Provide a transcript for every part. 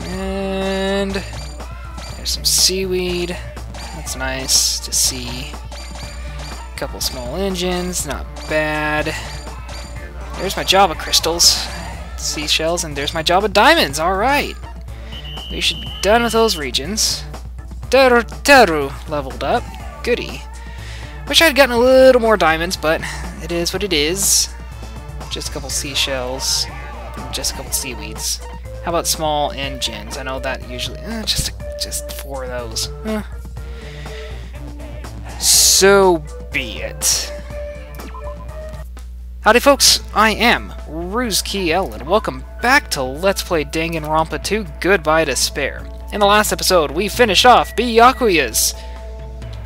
And there's some seaweed. That's nice to see. A couple small engines, not bad. There's my Java crystals, seashells, and there's my Java diamonds. Alright. We should be done with those regions. Teru leveled up. Goody. Wish I'd gotten a little more diamonds, but it is what it is. Just a couple seashells, and just a couple seaweeds. How about small engines? I know that usually... just 4 of those. So be it. Howdy folks, I am Ruzkiel, and welcome back to Let's Play Danganronpa 2 Goodbye Despair. In the last episode, we finished off Byakuya's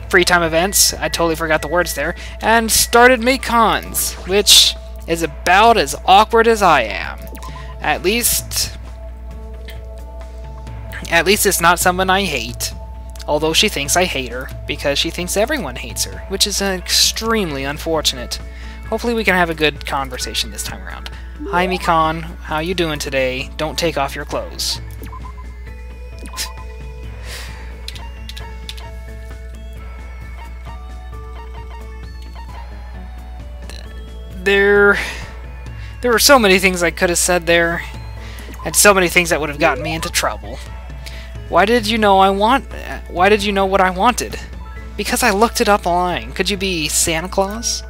free time events, I totally forgot the words there, and started Mikan's, which is about as awkward as I am. At least it's not someone I hate. Although she thinks I hate her, because she thinks everyone hates her, which is extremely unfortunate. Hopefully we can have a good conversation this time around. Hi Mikan, how you doing today? Don't take off your clothes. There were so many things I could have said there, and so many things that would have gotten me into trouble. Why did you know what I wanted? Because I looked it up online. Could you be Santa Claus?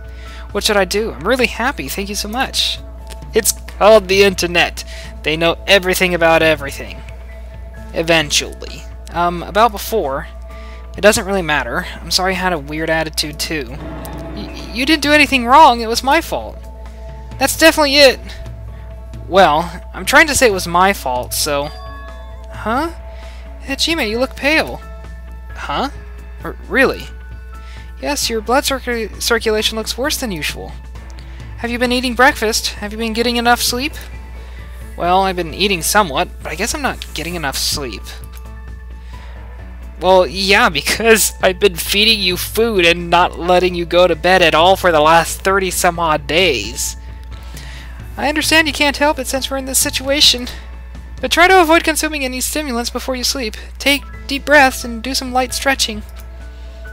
What should I do? I'm really happy, thank you so much. It's called the internet. They know everything about everything. Eventually. About before, it doesn't really matter. I'm sorry I had a weird attitude too. You didn't do anything wrong, it was my fault. That's definitely it. Well, I'm trying to say it was my fault, so... Huh? Hajime, you look pale. Huh? Really? Yes, your blood circulation looks worse than usual. Have you been eating breakfast? Have you been getting enough sleep? Well, I've been eating somewhat, but I guess I'm not getting enough sleep. Well, yeah, because I've been feeding you food and not letting you go to bed at all for the last 30-some-odd days. I understand you can't help it since we're in this situation. But try to avoid consuming any stimulants before you sleep. Take deep breaths and do some light stretching.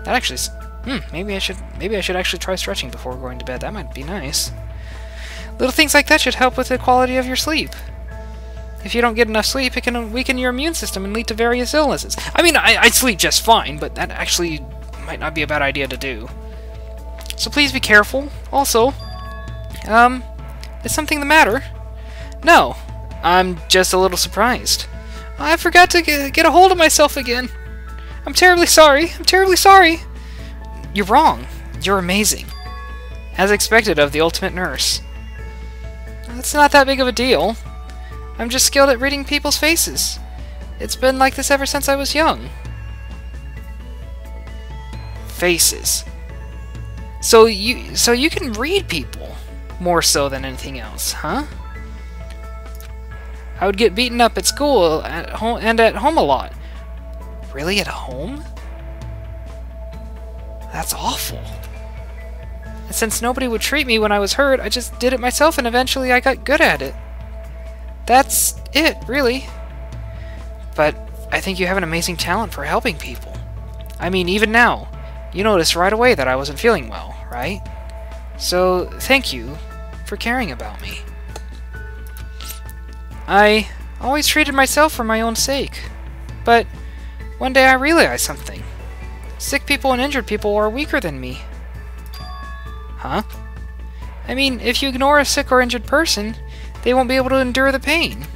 That actually... maybe I should actually try stretching before going to bed. That might be nice. Little things like that should help with the quality of your sleep. If you don't get enough sleep, it can weaken your immune system and lead to various illnesses. I mean, I sleep just fine, but that actually might not be a bad idea to do. So please be careful. Also, is something the matter? No. I'm just a little surprised. I forgot to get a hold of myself again. I'm terribly sorry. I'm terribly sorry. You're wrong. You're amazing. As expected of the ultimate nurse. It's not that big of a deal. I'm just skilled at reading people's faces. It's been like this ever since I was young. Faces. So you can read people more so than anything else, huh? I would get beaten up at school, at home, and at home a lot. Really, at home? That's awful. And since nobody would treat me when I was hurt, I just did it myself and eventually I got good at it. That's it, really. But I think you have an amazing talent for helping people. I mean, even now, you noticed right away that I wasn't feeling well, right? So, thank you for caring about me. I always treated myself for my own sake, but one day I realized something. Sick people and injured people are weaker than me. Huh? I mean, if you ignore a sick or injured person, they won't be able to endure the pain.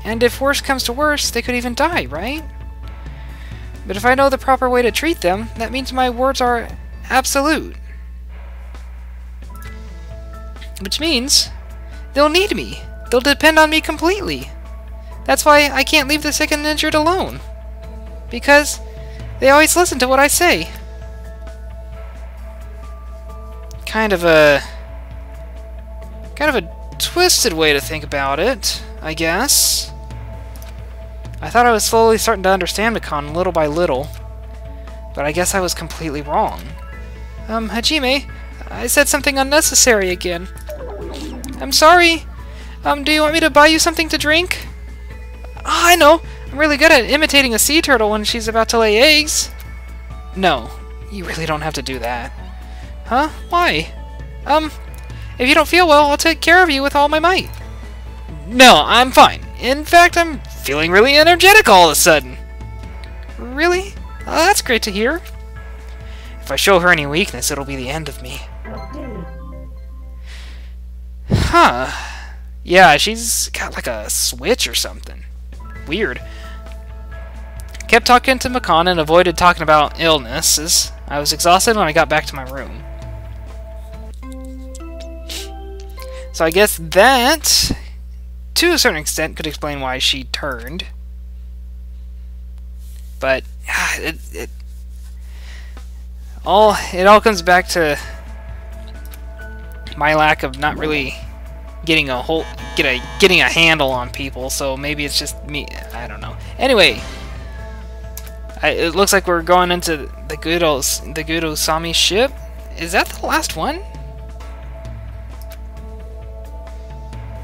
And if worse comes to worse, they could even die, right? But if I know the proper way to treat them, that means my words are absolute. Which means they'll need me. They'll depend on me completely. That's why I can't leave the sick and injured alone. Because they always listen to what I say. Kind of a twisted way to think about it, I guess. I thought I was slowly starting to understand Mikan little by little, but I guess I was completely wrong. Hajime, I said something unnecessary again. I'm sorry. Do you want me to buy you something to drink? Oh, I know. I'm really good at imitating a sea turtle when she's about to lay eggs. No, you really don't have to do that. Huh? Why? If you don't feel well, I'll take care of you with all my might. No, I'm fine. In fact, I'm feeling really energetic all of a sudden. Really? Oh, that's great to hear. If I show her any weakness, it'll be the end of me. Huh. Yeah, she's got like a switch or something. Weird. Kept talking to Mikan and avoided talking about illnesses. I was exhausted when I got back to my room. So I guess that, to a certain extent, could explain why she turned. But it all comes back to my lack of not really getting a handle on people. So maybe it's just me. I don't know. Anyway, it looks like we're going into the good Osami ship. Is that the last one?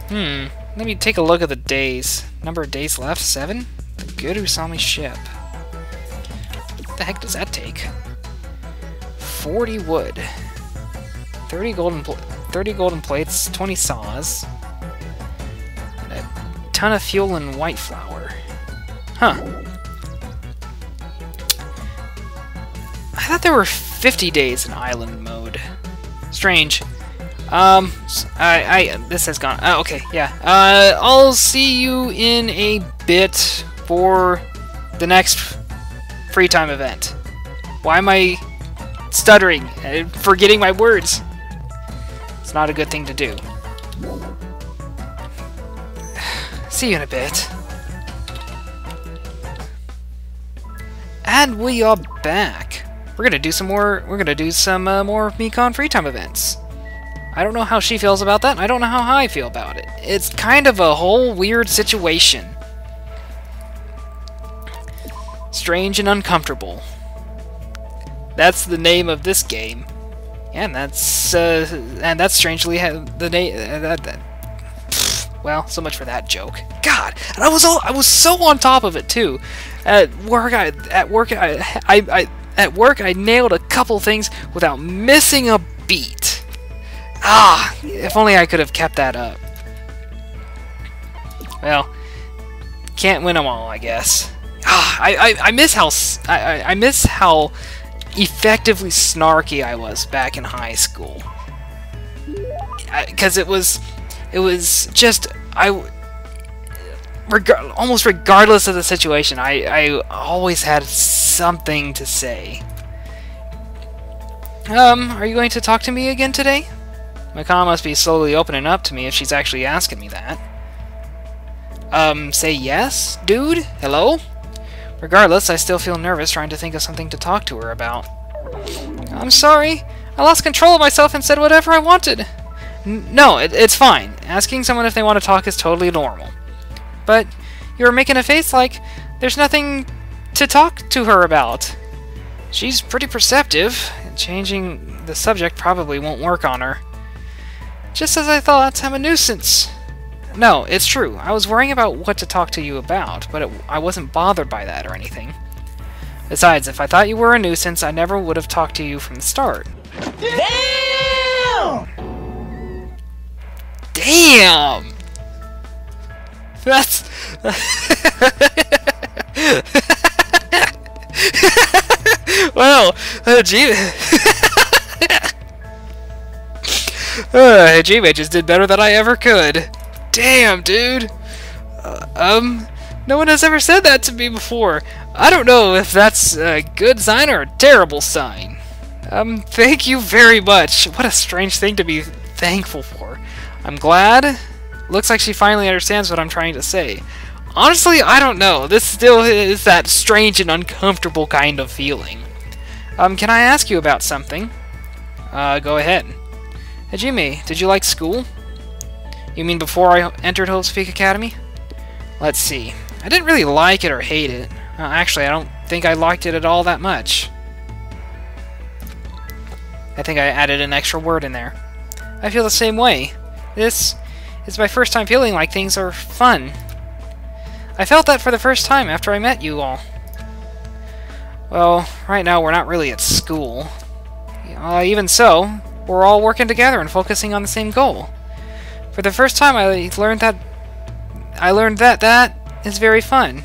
Let me take a look at the days. Number of days left? 7? The good Usami ship. What the heck does that take? 40 wood. 30 golden plates, 20 saws. And a ton of fuel and white flour. Huh. I thought there were 50 days in island mode. Strange. This has gone. Okay, yeah. I'll see you in a bit for the next free time event. Why am I stuttering and forgetting my words? It's not a good thing to do. See you in a bit. And we are back. We're gonna do some more. We're gonna do some more Mikan free time events. I don't know how she feels about that. I don't know how I feel about it. It's kind of a whole weird situation. Strange and uncomfortable. That's the name of this game, and that's strangely the name. Well, so much for that joke. God, and I was so on top of it too. At work, I nailed a couple things without missing a beat. Ah, if only I could have kept that up. Well, can't win them all, I guess. Ah, I miss how effectively snarky I was back in high school. Because it was just almost regardless of the situation, I always had something to say. Are you going to talk to me again today? Mikan must be slowly opening up to me if she's actually asking me that. Say yes, dude? Hello? Regardless, I still feel nervous trying to think of something to talk to her about. I'm sorry. I lost control of myself and said whatever I wanted. No, it's fine. Asking someone if they want to talk is totally normal. But you're making a face like there's nothing to talk to her about. She's pretty perceptive, and changing the subject probably won't work on her. Just as I thought, I'm a nuisance. No, it's true. I was worrying about what to talk to you about, but I wasn't bothered by that or anything. Besides, if I thought you were a nuisance, I never would have talked to you from the start. Damn! Damn! That's... Well, gee... Hajime just did better than I ever could. Damn, dude. No one has ever said that to me before. I don't know if that's a good sign or a terrible sign. Thank you very much. What a strange thing to be thankful for. I'm glad. Looks like she finally understands what I'm trying to say. Honestly, I don't know. This still is that strange and uncomfortable kind of feeling. Can I ask you about something? Go ahead. Hajime, did you like school? You mean before I entered Hope's Peak Academy? Let's see. I didn't really like it or hate it. Actually, I don't think I liked it at all that much. I think I added an extra word in there. I feel the same way. This is my first time feeling like things are fun. I felt that for the first time after I met you all. Well, right now we're not really at school. Even so, we're all working together and focusing on the same goal. For the first time I learned that that is very fun.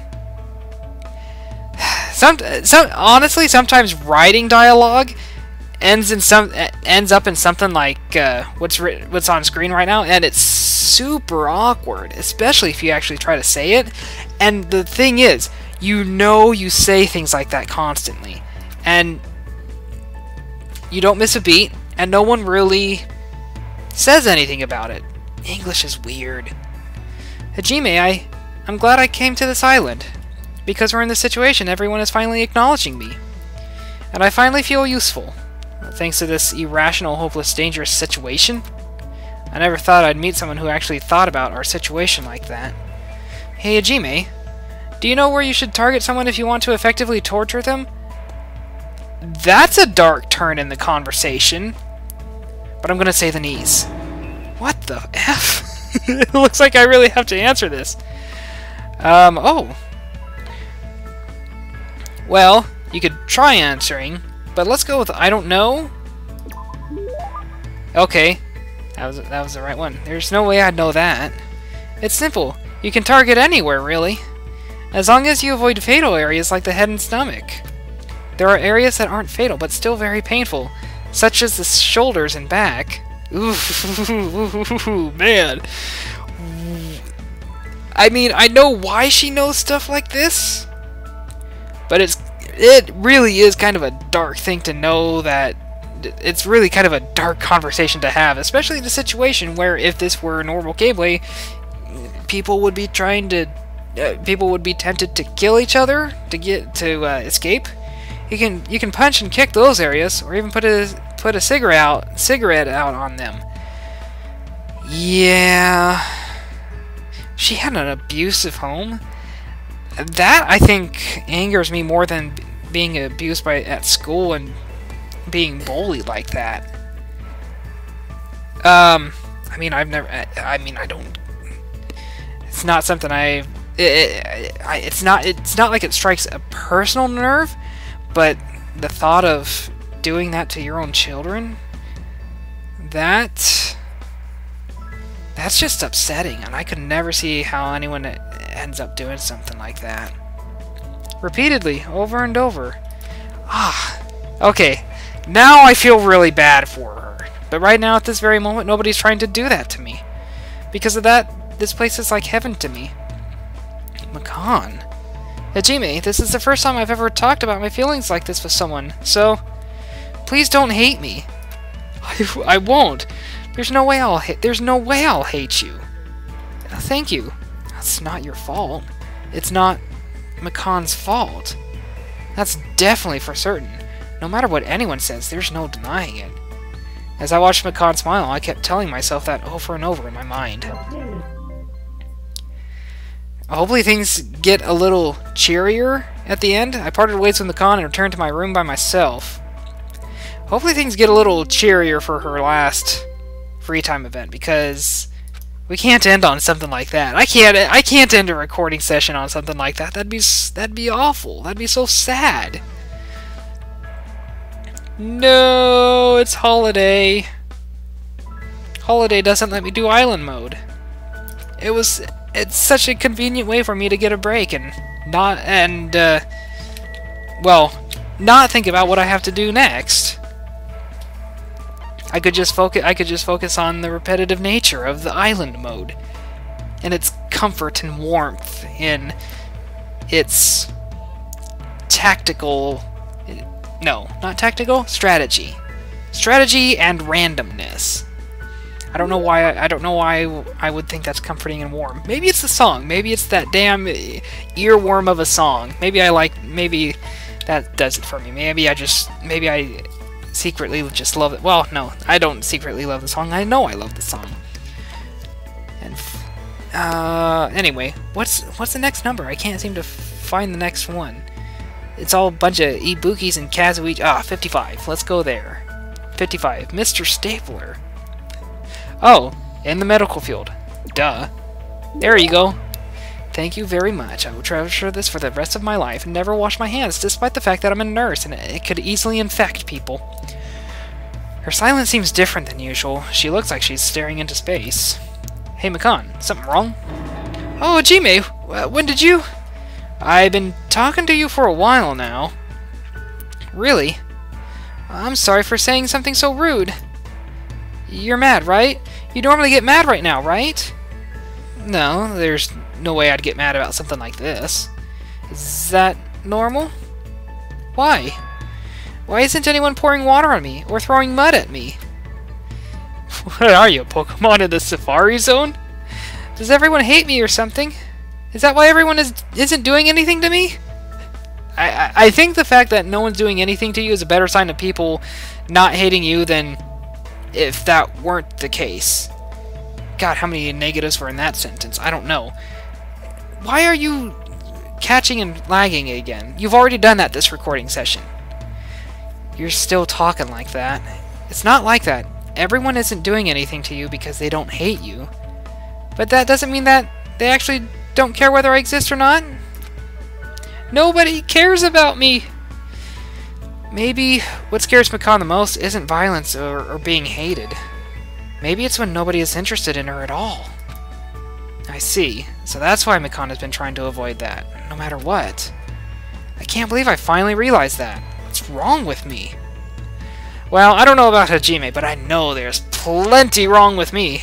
Honestly, sometimes writing dialogue ends up in something like what's on screen right now, and it's super awkward, especially if you actually try to say it. And the thing is, you say things like that constantly, and you don't miss a beat, and no one really says anything about it. English is weird. Hajime, I'm glad I came to this island. Because we're in this situation, everyone is finally acknowledging me. And I finally feel useful. Thanks to this irrational, hopeless, dangerous situation. I never thought I'd meet someone who actually thought about our situation like that. Hey Hajime, do you know where you should target someone if you want to effectively torture them? That's a dark turn in the conversation. But I'm gonna say the knees. What the F? It looks like I really have to answer this. Oh. Well, you could try answering, but let's go with I don't know. Okay, that was the right one. There's no way I'd know that. It's simple. You can target anywhere, really. As long as you avoid fatal areas like the head and stomach. There are areas that aren't fatal, but still very painful, such as the shoulders and back. Ooh, man. I mean, I know why she knows stuff like this, but it really is kind of a dark thing to know that it's really kind of a dark conversation to have, especially in a situation where if this were normal gameplay, people would be tempted to kill each other to escape. You can punch and kick those areas, or even put a cigarette out on them. Yeah, she had an abusive home. That, I think, angers me more than being abused at school and being bullied like that. I mean, I don't. It's not something it's not like it strikes a personal nerve, but the thought of doing that to your own children, that's just upsetting, and I could never see how anyone ends up doing something like that. Repeatedly, over and over. Okay, now I feel really bad for her. But right now, at this very moment, nobody's trying to do that to me. Because of that, this place is like heaven to me. Mikan. Hajime, this is the first time I've ever talked about my feelings like this with someone, so please don't hate me. I won't. There's no way I'll hate you. Thank you. That's not your fault. It's not Mikan's fault. That's definitely for certain. No matter what anyone says, there's no denying it. As I watched Mikan smile, I kept telling myself that over and over in my mind. Hopefully things get a little cheerier at the end. I parted ways with Mikan and returned to my room by myself. Hopefully things get a little cheerier for her last free time event, because we can't end on something like that. I can't end a recording session on something like that. That'd be awful. That'd be so sad. No, it's holiday. Holiday doesn't let me do island mode. It's such a convenient way for me to get a break and not think about what I have to do next. I could just focus on the repetitive nature of the island mode and its comfort and warmth in its tactical, no, not tactical, strategy and randomness. I don't know why I would think that's comforting and warm. Maybe it's the song. Maybe it's that damn earworm of a song. Maybe that does it for me. Maybe I secretly just love it. Well, no, I don't secretly love the song. I know I love the song. And anyway, what's the next number? I can't seem to find the next one. It's all a bunch of Ibukis and Kazuichi. 55. Let's go there. 55. Mr. Stapler. Oh, in the medical field. Duh. There you go. Thank you very much. I will treasure this for the rest of my life and never wash my hands, despite the fact that I'm a nurse and it could easily infect people. Her silence seems different than usual. She looks like she's staring into space. Hey, Mikan, something wrong? Oh, Hajime, when did you... I've been talking to you for a while now. Really? I'm sorry for saying something so rude. You're mad, right? You normally get mad right now, right? No, there's no way I'd get mad about something like this. Is that normal? Why? Why isn't anyone pouring water on me or throwing mud at me? What are you, Pokemon in the Safari Zone? Does everyone hate me or something? Is that why everyone isn't doing anything to me? I think the fact that no one's doing anything to you is a better sign of people not hating you than if that weren't the case. God, how many negatives were in that sentence? I don't know. Why are you catching and lagging again? You've already done that this recording session. You're still talking like that. It's not like that. Everyone isn't doing anything to you because they don't hate you. But that doesn't mean that they actually don't care whether I exist or not. Nobody cares about me. Maybe what scares Mikan the most isn't violence or being hated. Maybe it's when nobody is interested in her at all. I see. So that's why Mikan has been trying to avoid that, no matter what. I can't believe I finally realized that. What's wrong with me? Well, I don't know about Hajime, but I know there's plenty wrong with me.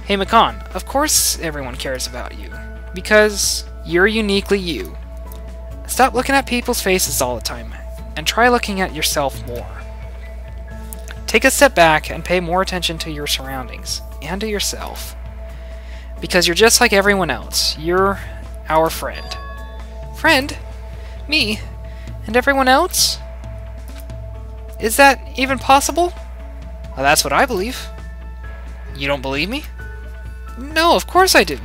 Hey Mikan, of course everyone cares about you. Because you're uniquely you. Stop looking at people's faces all the time, and try looking at yourself more. Take a step back and pay more attention to your surroundings, and to yourself. Because you're just like everyone else. You're our friend. Friend? Me? And everyone else? Is that even possible? Well, that's what I believe. You don't believe me? No, of course I do.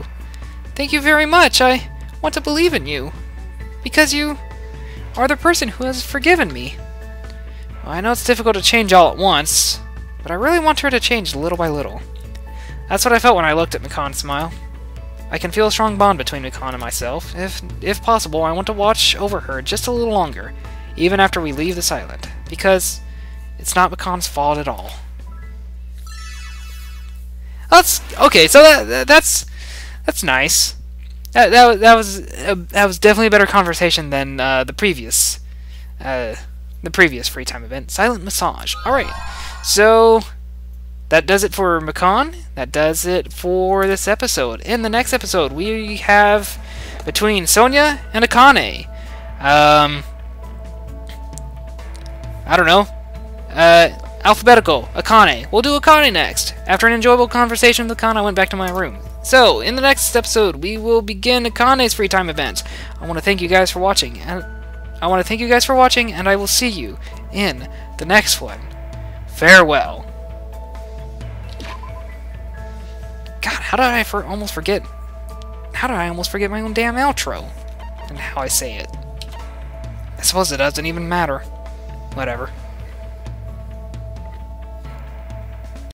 Thank you very much. I want to believe in you. Because you are the person who has forgiven me. Well, I know it's difficult to change all at once, but I really want her to change little by little. That's what I felt when I looked at Mikan's smile. I can feel a strong bond between Mikan and myself. If possible, I want to watch over her just a little longer, even after we leave this island, because it's not Mikan's fault at all. That's okay. So that's nice. That was definitely a better conversation than the previous free time event, Silent Massage. All right, so that does it for Mikan. That does it for this episode. In the next episode, we have between Sonia and Akane. I don't know. Alphabetical, Akane. We'll do Akane next. After an enjoyable conversation with Akane, I went back to my room. So, in the next episode, we will begin Akane's free time event. I want to thank you guys for watching, and I will see you in the next one. Farewell. God, how did I almost forget my own damn outro? And how I say it. I suppose it doesn't even matter. Whatever.